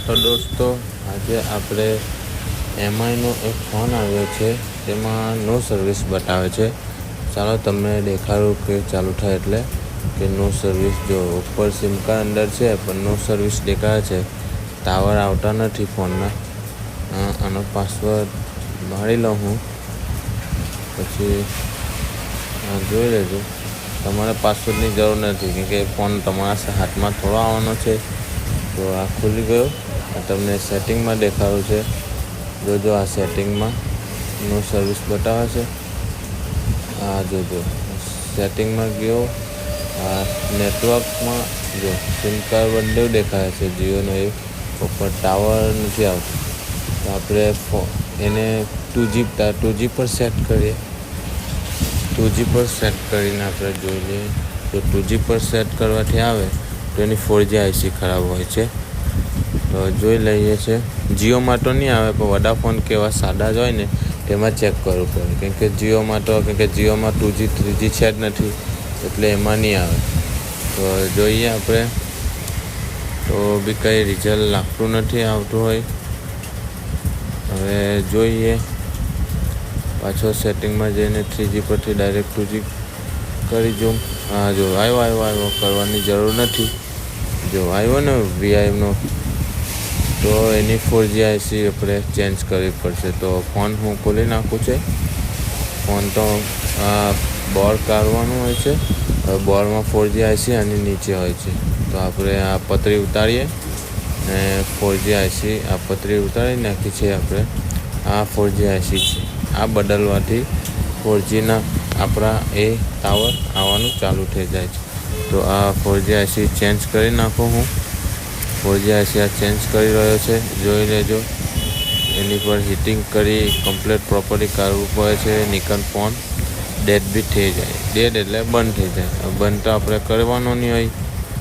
તો દોસ્તો આજે આપણે એમઆઈનો એક ફોન આવ્યો છે, તેમાં નો સર્વિસ બતાવે છે. ચાલો તમને દેખાડું કે ચાલુ થાય એટલે કે નો સર્વિસ. જો ઉપર સિમ કાર્ડ અંદર છે પણ નો સર્વિસ દેખાય છે. ટાવર આવતા નથી ફોનના. આનો પાસવર્ડ મારી લઉં હું, પછી જોઈ લેજો. તમારે પાસવર્ડની જરૂર નથી, કેમ કે ફોન તમારા હાથમાં થોડો આવવાનો છે. તો આ ખુલી ગયો. તમને સેટિંગમાં દેખાડું છે. જોજો આ સેટિંગમાં નો સર્વિસ બતાવે છે. આ જોજો સેટિંગમાં ગયો. આ નેટવર્કમાં જો સિમ કાર્ડ બંને દેખાય છે, જીઓનો એ ઉપર ટાવર નથી આવતો. તો આપણે એને 2G પર સેટ કરીએ. 2G પર સેટ કરીને આપણે જોઈ લઈએ. જો 2G પર સેટ કરવાથી આવે તો એની 4G IC ખરાબ હોય છે. તો જોઈ લઈએ છે. જીઓમાં તો નહીં આવે, પણ વોડાફોન કેવા સાદા જ હોય ને તેમાં ચેક કરવું પડે. કેમ કે જીઓમાં 2G 3G છે જ નથી, એટલે એમાં નહીં આવે. તો જોઈએ આપણે. તો બી કંઈ રિઝલ્ટ લાગતું નથી આવતું હોય. હવે જોઈએ પાછો સેટિંગમાં જઈને 3G પરથી ડાયરેક્ટ 2G કરી જોઉં. હા જો આવ્યો કરવાની જરૂર નથી. જો આવ્યો ને VIનો, તો એની 4G IC આપણે ચેન્જ કરવી પડશે. તો ફોન હું ખોલી નાખું છે. ફોન તો બોર કાઢવાનું હોય છે. બોરમાં 4G IC આની નીચે હોય છે. તો આપણે આ પતરી ઉતારીએ ને 4G IC આ પતરી ઉતારી નાખી છે આપણે. આ 4G IC છે. આ બદલવાથી 4Gના આપણા એ ટાવર આવવાનું ચાલુ થઈ જાય છે. તો આ 4G IC ચેન્જ કરી નાખું હું. 4G IC આ ચેન્જ કરી રહ્યો છે, જોઈ લેજો. એની પર હીટિંગ કરી કમ્પ્લીટ પ્રોપર્ટી કાઢવું પડે છે. નિકન ફોન ડેડ બી થઈ જાય. ડેડ એટલે બંધ થઈ જાય. બંધ તો આપણે કરવાનો નહીં હોય,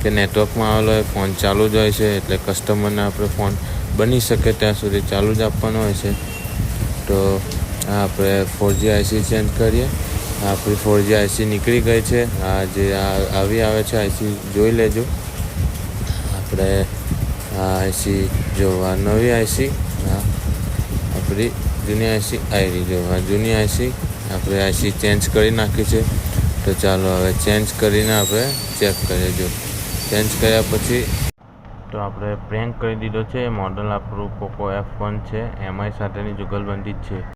કે નેટવર્કમાં આવેલો હોય, ફોન ચાલુ જ હોય છે. એટલે કસ્ટમરને આપણે ફોન બની શકે ત્યાં સુધી ચાલુ જ આપવાનો હોય છે. તો આ આપણે 4G IC ચેન્જ કરીએ. આપણી 4G IC નીકળી ગઈ છે. આ જે આવી આવે છે IC જોઈ લેજો. આપણે આ IC જો આ નવી IC, આપણી જૂની IC આવી જો આ જૂની IC આપણે IC ચેન્જ કરી નાખી છે. તો ચાલો હવે ચેન્જ કરીને આપણે ચેક કરીએ. જો ચેન્જ કર્યા પછી તો આપણે પ્રેન્ક કરી દીધો છે. મોડલ આપણું પોકો F1 છે. MI સાથેની જુગલબંધી જ છે.